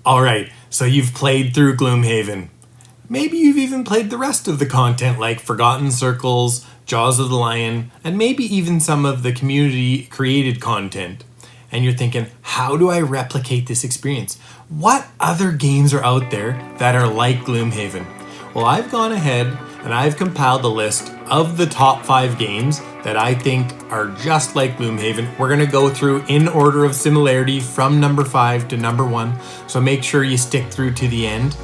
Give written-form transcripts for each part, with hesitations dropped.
Alright, so you've played through Gloomhaven. Maybe you've even played the rest of the content like Forgotten Circles, Jaws of the Lion, and maybe even some of the community created content. And you're thinking, how do I replicate this experience? What other games are out there that are like Gloomhaven? Well, I've gone ahead and I've compiled a list of the top 5 games that I think are just like Gloomhaven. We're going to go through in order of similarity from number 5 to number 1, so make sure you stick through to the end.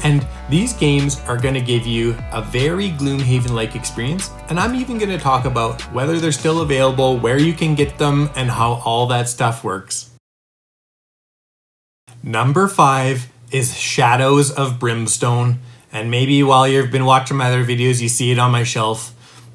And these games are going to give you a very Gloomhaven-like experience, and I'm even going to talk about whether they're still available, where you can get them, and how all that stuff works. Number 5 is Shadows of Brimstone, and maybe while you've been watching my other videos, you see it on my shelf.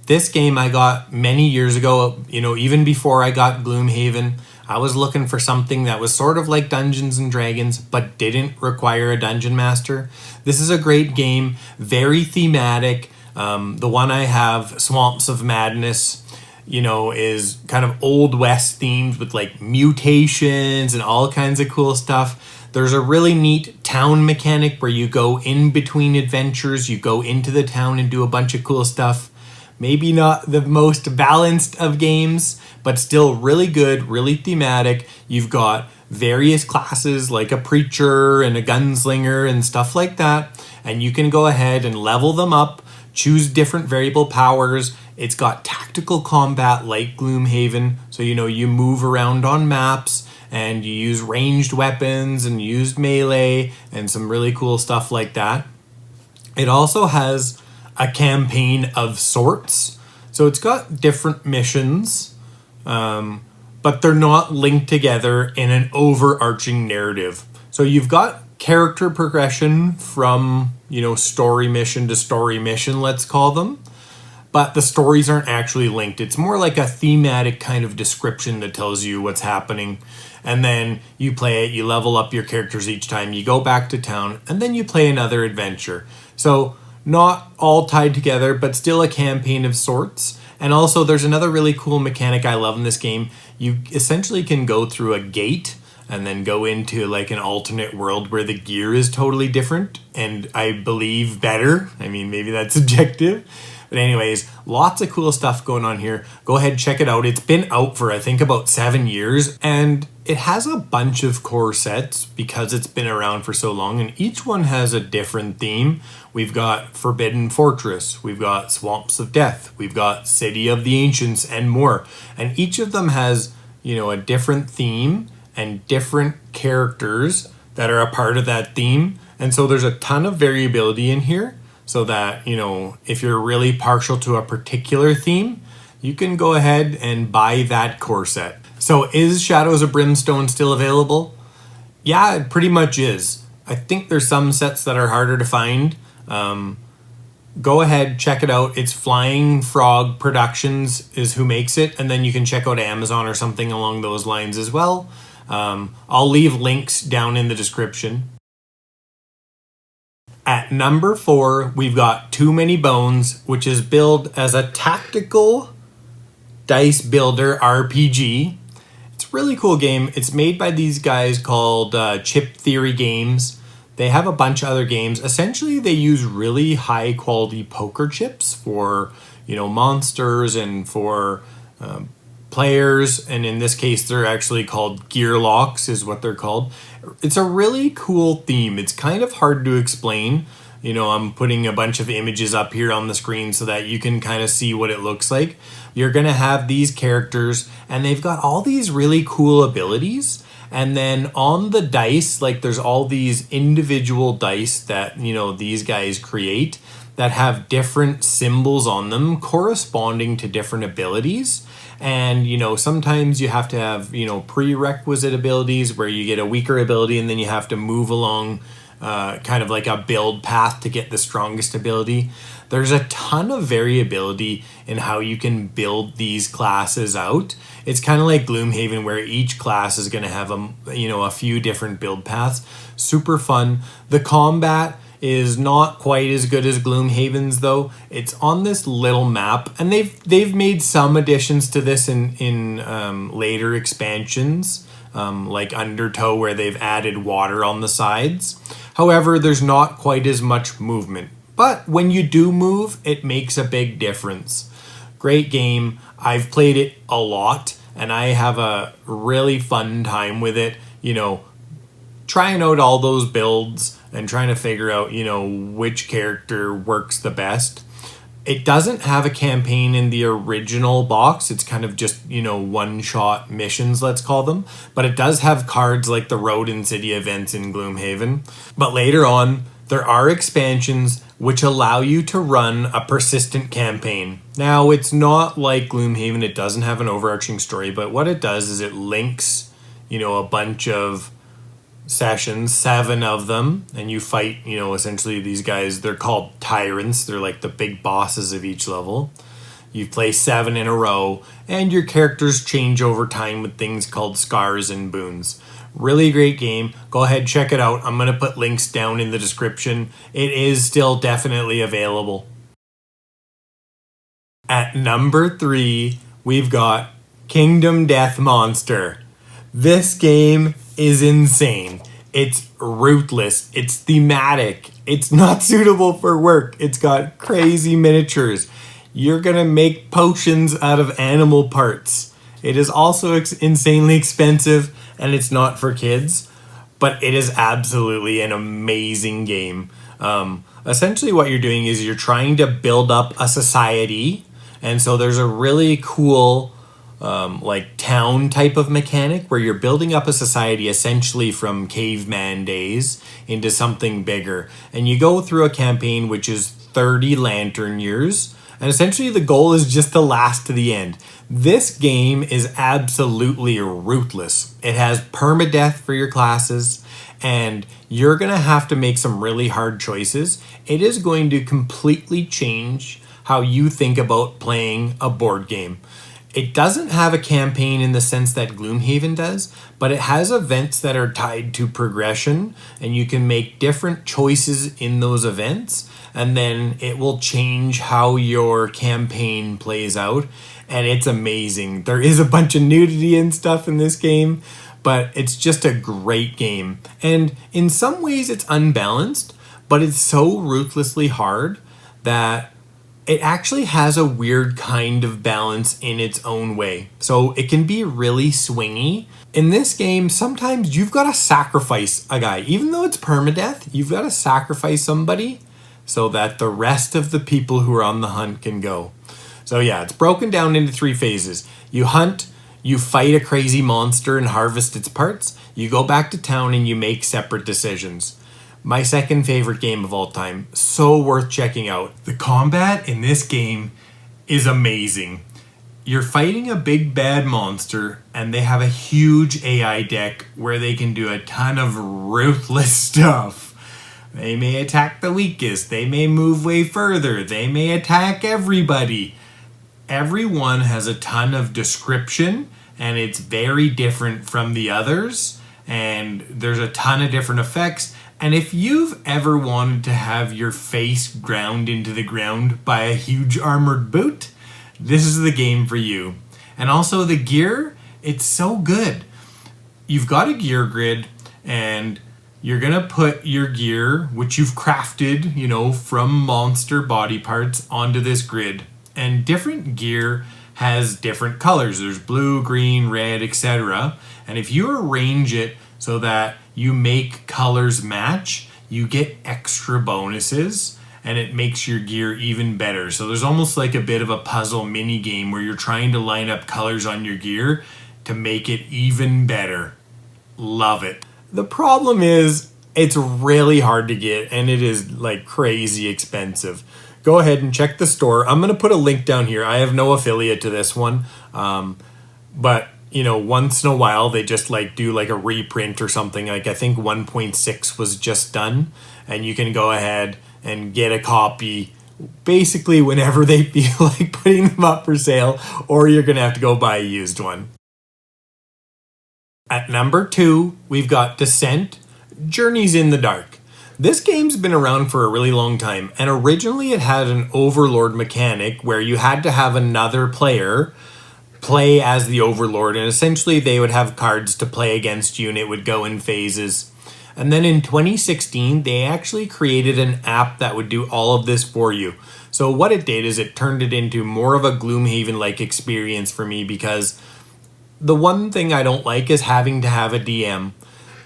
This game I got many years ago, even before I got Gloomhaven. I was looking for something that was sort of like Dungeons and Dragons, but didn't require a dungeon master. This is a great game, very thematic. The one I have, Swamps of Madness, is kind of Old West themed with like mutations and all kinds of cool stuff. There's a really neat town mechanic where you go in between adventures, you go into the town and do a bunch of cool stuff. Maybe not the most balanced of games, but still really good, really thematic. You've got various classes like a preacher and a gunslinger and stuff like that. And you can go ahead and level them up, choose different variable powers. It's got tactical combat like Gloomhaven. So, you move around on maps and you use ranged weapons and use melee and some really cool stuff like that. It also has a campaign of sorts. So it's got different missions, but they're not linked together in an overarching narrative. So you've got character progression from, story mission to story mission, let's call them. But the stories aren't actually linked. It's more like a thematic kind of description that tells you what's happening. And then you play it, you level up your characters each time, you go back to town, and then you play another adventure. So not all tied together, but still a campaign of sorts. And also there's another really cool mechanic I love in this game. You essentially can go through a gate and then go into like an alternate world where the gear is totally different and I believe better. I mean, maybe that's subjective. But anyways, lots of cool stuff going on here. Go ahead, check it out. It's been out for I think about 7 years, and it has a bunch of core sets because it's been around for so long, and each one has a different theme. We've got Forbidden Fortress, we've got Swamps of Death, we've got City of the Ancients, and more. And each of them has, a different theme and different characters that are a part of that theme. And so there's a ton of variability in here. So that, if you're really partial to a particular theme, you can go ahead and buy that core set. So is Shadows of Brimstone still available? Yeah, it pretty much is. I think there's some sets that are harder to find. Go ahead, check it out. It's Flying Frog Productions is who makes it. And then you can check out Amazon or something along those lines as well. I'll leave links down in the description. At number 4, we've got Too Many Bones, which is billed as a tactical dice builder RPG. It's a really cool game. It's made by these guys called Chip Theory Games. They have a bunch of other games. Essentially, they use really high quality poker chips for, monsters and for players. And in this case, they're actually called gear locks is what they're called. It's a really cool theme. It's kind of hard to explain. I'm putting a bunch of images up here on the screen so that you can kind of see what it looks like. You're going to have these characters and they've got all these really cool abilities. And then on the dice, like there's all these individual dice that, these guys create that have different symbols on them corresponding to different abilities. And, sometimes you have to have, prerequisite abilities where you get a weaker ability and then you have to move along kind of like a build path to get the strongest ability. There's a ton of variability in how you can build these classes out. It's kind of like Gloomhaven where each class is going to have a few different build paths. Super fun. The combat is not quite as good as Gloomhaven's though. It's on this little map, and they've made some additions to this in later expansions. like Undertow, where they've added water on the sides. However, there's not quite as much movement. But when you do move, it makes a big difference. Great game. I've played it a lot, and I have a really fun time with it. You know, trying out all those builds and trying to figure out, you know, which character works the best. It doesn't have a campaign in the original box. It's kind of just, you know, one-shot missions, let's call them. But it does have cards like the Road and City events in Gloomhaven. But later on, there are expansions which allow you to run a persistent campaign. Now, it's not like Gloomhaven. It doesn't have an overarching story. But what it does is it links, you know, a bunch of sessions, 7 of them, and you fight, you know, essentially these guys. They're called tyrants. They're like the big bosses of each level. You play 7 in a row, and your characters change over time with things called scars and boons. Really great game. Go ahead, check it out. I'm going to put links down in the description. It is still definitely available. At number 3, we've got Kingdom Death Monster. This game is insane. It's ruthless. It's thematic. It's not suitable for work. It's got crazy miniatures. You're gonna make potions out of animal parts. It is also insanely expensive, and it's not for kids, but it is absolutely an amazing game. Essentially what you're doing is you're trying to build up a society, and so there's a really cool like town type of mechanic where you're building up a society essentially from caveman days into something bigger. And you go through a campaign which is 30 lantern years, and essentially the goal is just to last to the end. This game is absolutely ruthless. It has permadeath for your classes, and you're going to have to make some really hard choices. It is going to completely change how you think about playing a board game. It doesn't have a campaign in the sense that Gloomhaven does, but it has events that are tied to progression, and you can make different choices in those events, and then it will change how your campaign plays out, and it's amazing. There is a bunch of nudity and stuff in this game, but it's just a great game. And in some ways it's unbalanced, but it's so ruthlessly hard that it actually has a weird kind of balance in its own way. So it can be really swingy. In this game, sometimes you've got to sacrifice a guy. Even though it's permadeath, you've got to sacrifice somebody so that the rest of the people who are on the hunt can go. So yeah, it's broken down into 3 phases. You hunt, you fight a crazy monster and harvest its parts. You go back to town and you make separate decisions. My second favorite game of all time. So worth checking out. The combat in this game is amazing. You're fighting a big bad monster, and they have a huge AI deck where they can do a ton of ruthless stuff. They may attack the weakest. They may move way further. They may attack everybody. Everyone has a ton of description, and it's very different from the others. And there's a ton of different effects. And if you've ever wanted to have your face ground into the ground by a huge armored boot, this is the game for you. And also the gear, it's so good. You've got a gear grid, and you're going to put your gear, which you've crafted, you know, from monster body parts, onto this grid. And different gear has different colors. There's blue, green, red, etc. And if you arrange it so that you make colors match, you get extra bonuses, and it makes your gear even better. So there's almost like a bit of a puzzle mini game where you're trying to line up colors on your gear to make it even better. Love it. The problem is it's really hard to get, and it is like crazy expensive. Go ahead and check the store. I'm going to put a link down here. I have no affiliate to this one, but you know, once in a while they just like do like a reprint or something. Like I think 1.6 was just done, and you can go ahead and get a copy basically whenever they feel like putting them up for sale, or you're gonna have to go buy a used one. At number 2, we've got Descent: Journeys in the Dark. This game's been around for a really long time, and originally it had an overlord mechanic where you had to have another player play as the Overlord, and essentially they would have cards to play against you, and it would go in phases. And then in 2016, they actually created an app that would do all of this for you. So what it did is it turned it into more of a Gloomhaven-like experience for me, because the one thing I don't like is having to have a DM.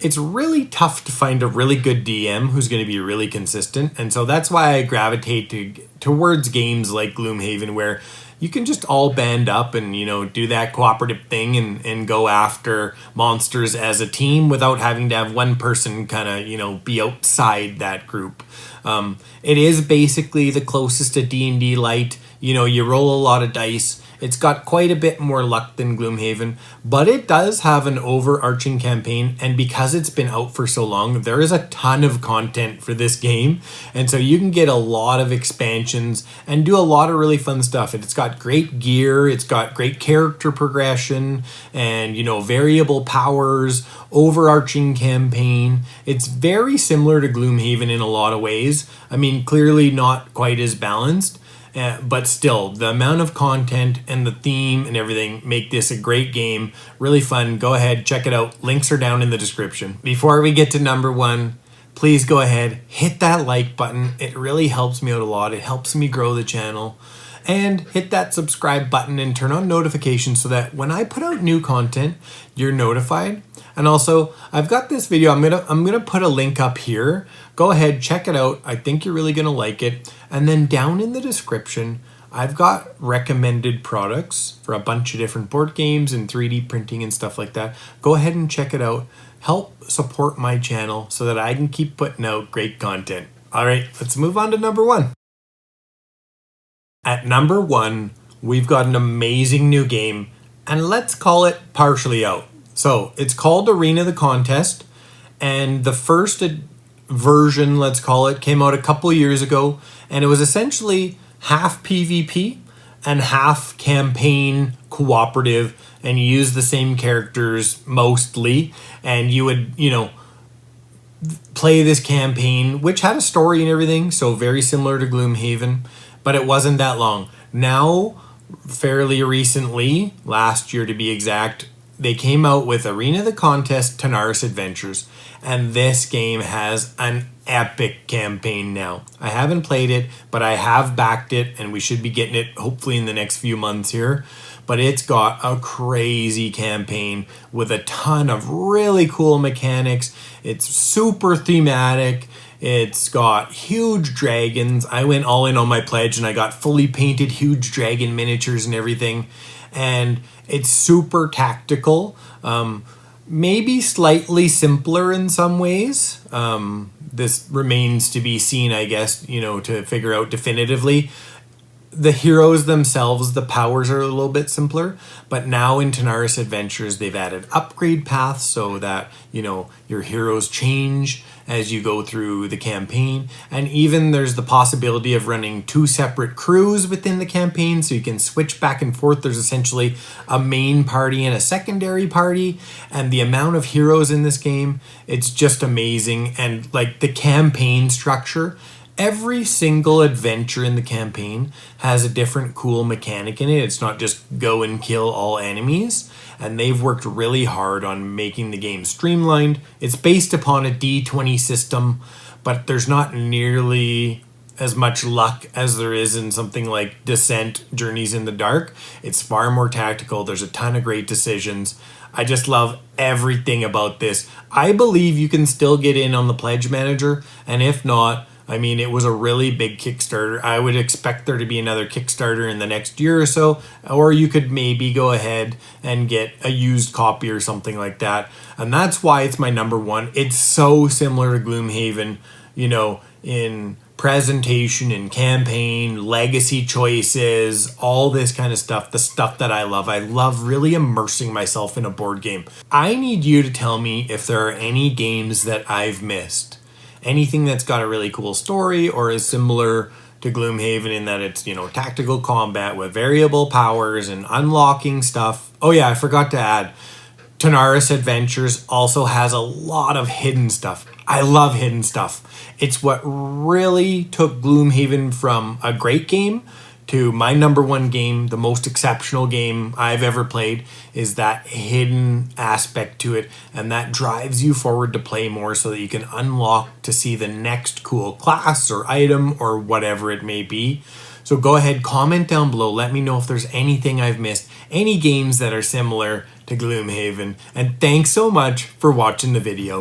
It's really tough to find a really good DM who's going to be really consistent. And so that's why I gravitate towards games like Gloomhaven, where you can just all band up and, do that cooperative thing and go after monsters as a team without having to have one person kind of, be outside that group. It is basically the closest to D&D Light. You roll a lot of dice. It's got quite a bit more luck than Gloomhaven, but it does have an overarching campaign, and because it's been out for so long, there is a ton of content for this game, and so you can get a lot of expansions and do a lot of really fun stuff. It's got great gear, it's got great character progression, and variable powers, overarching campaign. It's very similar to Gloomhaven in a lot of ways. I mean, clearly not quite as balanced, but still, the amount of content and the theme and everything make this a great game. Really fun. Go ahead, check it out. Links are down in the description. Before we get to number 1, please go ahead, hit that like button. It really helps me out a lot. It helps me grow the channel. And hit that subscribe button and turn on notifications so that when I put out new content, you're notified. And also, I've got this video. I'm gonna put a link up here. Go ahead, check it out. I think you're really gonna like it. And then down in the description, I've got recommended products for a bunch of different board games and 3D printing and stuff like that. Go ahead and check it out. Help support my channel so that I can keep putting out great content. All right, let's move on to number 1. At number 1, we've got an amazing new game, and let's call it partially out. So it's called Arena the Contest, and the first version, let's call it, came out a couple years ago, and it was essentially half PvP and half campaign cooperative, and you use the same characters mostly, and you would, play this campaign, which had a story and everything, so very similar to Gloomhaven, but it wasn't that long. Now, fairly recently, last year to be exact, they came out with Arena the Contest Tanares Adventures, and this game has an epic campaign now. I haven't played it, but I have backed it, and we should be getting it hopefully in the next few months here. But it's got a crazy campaign with a ton of really cool mechanics. It's super thematic. It's got huge dragons. I went all in on my pledge and I got fully painted huge dragon miniatures and everything. And it's super tactical. Maybe slightly simpler in some ways. This remains to be seen, I guess, to figure out definitively. The heroes themselves, the powers are a little bit simpler, but now in Tanares Adventures, they've added upgrade paths so that, your heroes change as you go through the campaign. And even there's the possibility of running 2 separate crews within the campaign, so you can switch back and forth. There's essentially a main party and a secondary party, and the amount of heroes in this game, it's just amazing. And like the campaign structure, every single adventure in the campaign has a different cool mechanic in it. It's not just go and kill all enemies. And they've worked really hard on making the game streamlined. It's based upon a D20 system, but there's not nearly as much luck as there is in something like Descent, Journeys in the Dark. It's far more tactical. There's a ton of great decisions. I just love everything about this. I believe you can still get in on the Pledge Manager, and if not, I mean, it was a really big Kickstarter. I would expect there to be another Kickstarter in the next year or so, or you could maybe go ahead and get a used copy or something like that. And that's why it's my number 1. It's so similar to Gloomhaven, in presentation and campaign, legacy choices, all this kind of stuff, the stuff that I love. I love really immersing myself in a board game. I need you to tell me if there are any games that I've missed. Anything that's got a really cool story or is similar to Gloomhaven in that it's, tactical combat with variable powers and unlocking stuff. Oh yeah, I forgot to add, Tanares Adventures also has a lot of hidden stuff. I love hidden stuff. It's what really took Gloomhaven from a great game to my number one game, the most exceptional game I've ever played, is that hidden aspect to it. And that drives you forward to play more so that you can unlock to see the next cool class or item or whatever it may be. So go ahead, comment down below. Let me know if there's anything I've missed, any games that are similar to Gloomhaven. And thanks so much for watching the video.